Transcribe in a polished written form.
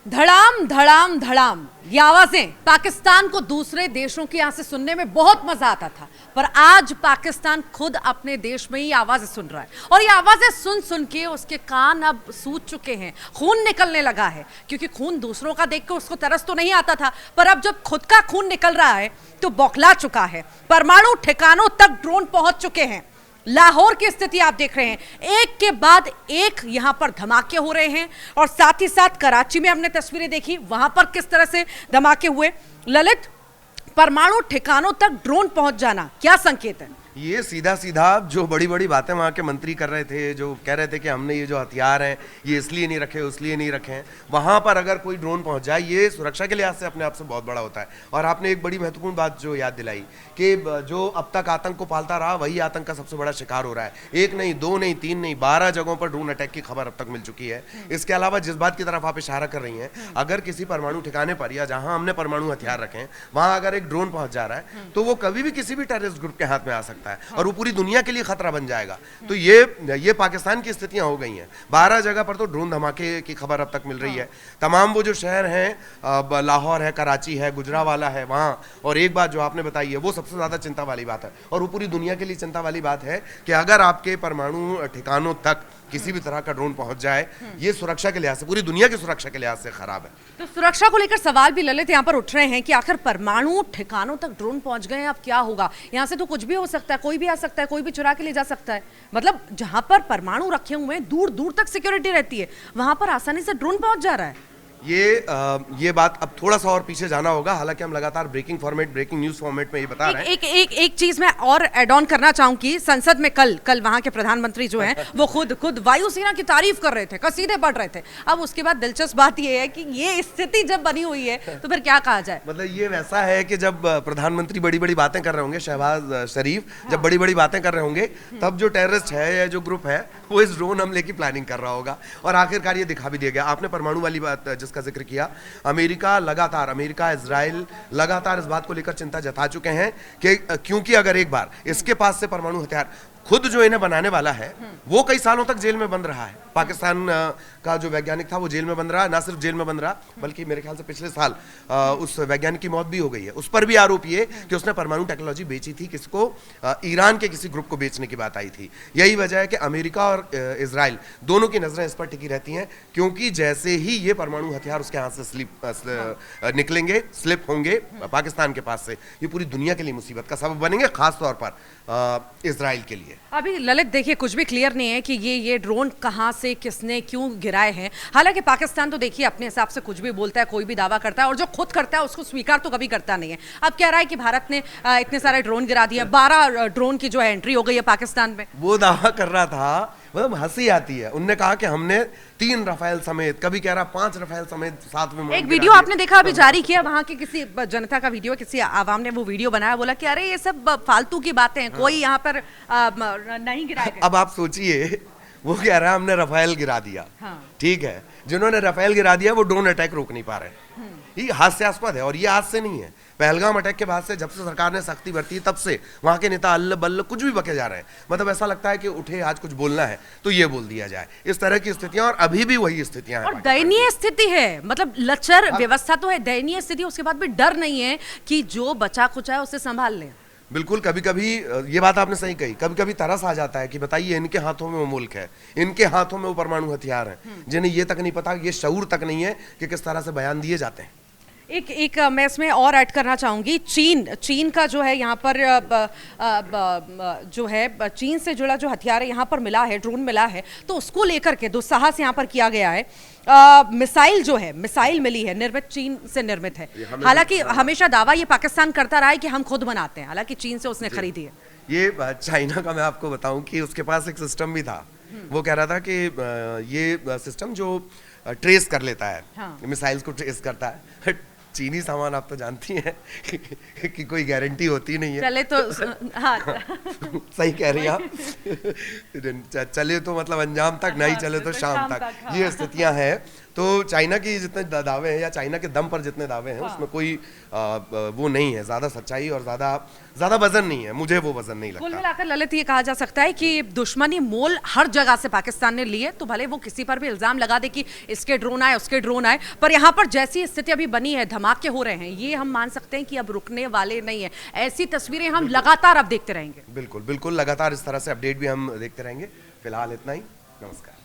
धड़ाम धड़ाम धड़ाम ये आवाजें पाकिस्तान को दूसरे देशों की यहां से सुनने में बहुत मजा आता था, पर आज पाकिस्तान खुद अपने देश में ही आवाजें सुन रहा है और ये आवाजें सुन सुन के उसके कान अब सूज चुके हैं, खून निकलने लगा है। क्योंकि खून दूसरों का देख के उसको तरस तो नहीं आता था, पर अब जब खुद का खून निकल रहा है तो बौखला चुका है। परमाणु ठिकानों तक ड्रोन पहुंच चुके हैं। लाहौर की स्थिति आप देख रहे हैं, एक के बाद एक यहां पर धमाके हो रहे हैं और साथ ही साथ कराची में हमने तस्वीरें देखी, वहां पर किस तरह से धमाके हुए। ललित, परमाणु ठिकानों तक ड्रोन पहुंच जाना क्या संकेत है? ये सीधा सीधा जो बड़ी बड़ी बातें वहाँ के मंत्री कर रहे थे, जो कह रहे थे कि हमने ये जो हथियार हैं ये इसलिए नहीं रखे इसलिए नहीं रखे हैं, वहाँ पर अगर कोई ड्रोन पहुँच जाए ये सुरक्षा के लिहाज से अपने आप से बहुत बड़ा होता है। और आपने एक बड़ी महत्वपूर्ण बात जो याद दिलाई कि जो अब तक आतंक को पालता रहा वही आतंक का सबसे बड़ा शिकार हो रहा है। एक नहीं, दो नहीं, तीन नहीं, 12 जगहों पर ड्रोन अटैक की खबर अब तक मिल चुकी है। इसके अलावा जिस बात की तरफ आप इशारा कर रही हैं, अगर किसी परमाणु ठिकाने पर या जहाँ हमने परमाणु हथियार रखे हैं वहाँ अगर एक ड्रोन पहुँच जा रहा है तो वो कभी भी किसी भी टेररिस्ट ग्रुप के हाथ में आ सकता है और वो पूरी दुनिया के लिए खतरा बन जाएगा। तो ये पाकिस्तान की स्थितियां हो गई हैं। 12 जगह पर तो ड्रोन धमाके की खबर अब तक मिल रही है। तमाम वो जो शहर हैं, लाहौर है, कराची है, गुजरावाला है वहाँ, और एक बात जो आपने बताई है वो सबसे ज़्यादा चिंता वाली बात है और वो पूरी दुनिया के लिए चिंता वाली बात है कि अगर आपके परमाणु ठिकानों तक किसी भी तरह का ड्रोन पहुंच जाए, ये सुरक्षा के लिहाज से, पूरी दुनिया की सुरक्षा के लिहाज से खराब है। तो सुरक्षा को लेकर सवाल भी ललित यहाँ पर उठ रहे हैं कि आखिर परमाणु ठिकानों तक ड्रोन पहुंच गए हैं, अब क्या होगा? यहाँ से तो कुछ भी हो सकता है, कोई भी आ सकता है, कोई भी चुरा के ले जा सकता है। मतलब जहां पर परमाणु रखे हुए हैं दूर दूर तक सिक्योरिटी रहती है, वहां पर आसानी से ड्रोन पहुंच जा रहा है। ये बात अब थोड़ा सा और पीछे जाना होगा। हालांकि हम लगातार ब्रेकिंग न्यूज फॉर्मेट में ये बता रहे हैं। एक चीज मैं और ऐड ऑन करना चाहूंगी। संसद में कल वहां के प्रधानमंत्री जो हैं वो खुद वायुसेना की तारीफ कर रहे थे, कसीदे पढ़ रहे थे। अब उसके बाद दिलचस्प बात ये है कि ये स्थिति जब बनी हुई है तो फिर क्या कहा जाए? मतलब ये वैसा है कि जब प्रधानमंत्री बड़ी बड़ी बातें कर रहे होंगे, शहबाज शरीफ जब बड़ी बड़ी बातें कर रहे होंगे, तब जो टेररिस्ट है या जो ग्रुप है वो इस ड्रोन हमले की प्लानिंग कर रहा होगा और आखिरकार ये दिखा भी दिया गया। आपने परमाणु वाली बात का जिक्र किया, अमेरिका इजराइल लगातार इस बात को लेकर चिंता जता चुके हैं कि क्योंकि अगर एक बार इसके पास से परमाणु हथियार खुद जो इन्हें बनाने वाला है वो कई सालों तक जेल में बंद रहा है। पाकिस्तान का जो वैज्ञानिक था वो जेल में बंद रहा, ना सिर्फ जेल में बंद रहा बल्कि मेरे ख्याल से पिछले साल उस वैज्ञानिक की मौत भी हो गई है। उस पर भी आरोप ये कि उसने परमाणु टेक्नोलॉजी बेची थी, किसको? ईरान के किसी ग्रुप को बेचने की बात आई थी। यही वजह है कि अमेरिका और इजराइल दोनों की नजरें इस पर टिकी रहती हैं, क्योंकि जैसे ही ये परमाणु हथियार उसके हाथ से निकलेंगे, स्लिप होंगे पाकिस्तान के पास से, ये पूरी दुनिया के लिए मुसीबत का सबब बनेंगे, खासतौर पर इजराइल के लिए। अभी ललित देखिए, कुछ भी क्लियर नहीं है कि ये ड्रोन कहां से किसने क्यों गिराए हैं। हालांकि पाकिस्तान तो देखिए अपने हिसाब से कुछ भी बोलता है, कोई भी दावा करता है और जो खुद करता है उसको स्वीकार तो कभी करता नहीं है। अब कह रहा है कि भारत ने इतने सारे ड्रोन गिरा दिए, 12 ड्रोन की जो है एंट्री हो गई है पाकिस्तान में। वो दावा कर रहा था, मतलब हंसी आती है। उनने कहा कि हमने 3 रफेल समेत, कभी कह रहा 5 रफेल समेत साथ में। एक वीडियो आपने देखा अभी जारी किया, वहां की किसी जनता का वीडियो, किसी आवाम ने वो वीडियो बनाया, बोला कि अरे ये सब फालतू की बातें हैं, कोई यहाँ पर नहीं गिराया। अब आप सोचिए, वो कह रहा है हमने रफेल गिरा दिया। ठीक है, जिन्होंने रफेल गिरा दिया वो ड्रोन अटैक रोक नहीं पा रहे। ये हास्यास्पद है और ये आज से नहीं है। पहलगाम अटैक के बाद से, जब से सरकार ने सख्ती बरती, तब से वहां के नेता अल्ल बल्ल कुछ भी बके जा रहे हैं। मतलब ऐसा लगता है कि उठे आज कुछ बोलना है तो ये बोल दिया जाए, इस तरह की स्थितियां, और अभी भी वही स्थितियां हैं। और दयनीय स्थिति है, मतलब लचर व्यवस्था तो है, दयनीय स्थिति। उसके बाद भी डर नहीं है कि जो बचा खुचा है उसे संभाल ले। बिल्कुल, कभी कभी ये बात आपने सही कही, कभी कभी तरस आ जाता है कि बताइए, इनके हाथों में वो मुल्क है, इनके हाथों में वो परमाणु हथियार हैं, जिन्हें ये तक नहीं पता, ये शऊर तक नहीं है कि किस तरह से बयान दिए जाते हैं। एक मैं इसमें और ऐड करना चाहूंगी, चीन का जो है यहाँ पर जो है चीन से जुड़ा जो हथियार है यहाँ पर मिला है, ड्रोन मिला है, तो उसको लेकर के दुस्साहस यहाँ पर किया गया है। मिसाइल जो है, मिसाइल मिली है, निर्मित चीन से निर्मित है। हालांकि हमेशा दावा ये पाकिस्तान करता रहा है कि हम खुद बनाते हैं, हालांकि चीन से उसने खरीदी है। ये चाइना का मैं आपको बताऊं कि उसके पास एक सिस्टम भी था। वो कह रहा था कि ये सिस्टम जो ट्रेस कर लेता है, मिसाइल्स को ट्रेस करता है। चीनी सामान आप तो जानती हैं कि कोई गारंटी होती नहीं है। चले तो हाँ सही कह रही हैं आप। चले तो मतलब अंजाम तक, नहीं चले तो शाम तक, ये स्थितियां हैं। तो चाइना की जितने दावे हैं या चाइना के दम पर जितने दावे हैं उसमें कोई वो नहीं है, ज्यादा सच्चाई और ज्यादा वजन नहीं है, मुझे वो वजन नहीं कुल लगता। मिलाकर ललित ये कहा जा सकता है कि दुश्मनी मोल हर जगह से पाकिस्तान ने लिए, तो भले वो किसी पर भी इल्जाम लगा दे कि इसके ड्रोन आए उसके ड्रोन आए, पर यहाँ पर जैसी स्थिति अभी बनी है, धमाके हो रहे हैं, ये हम मान सकते हैं कि अब रुकने वाले नहीं है। ऐसी तस्वीरें हम लगातार अब देखते रहेंगे। बिल्कुल बिल्कुल, लगातार इस तरह से अपडेट भी हम देखते रहेंगे। फिलहाल इतना ही, नमस्कार।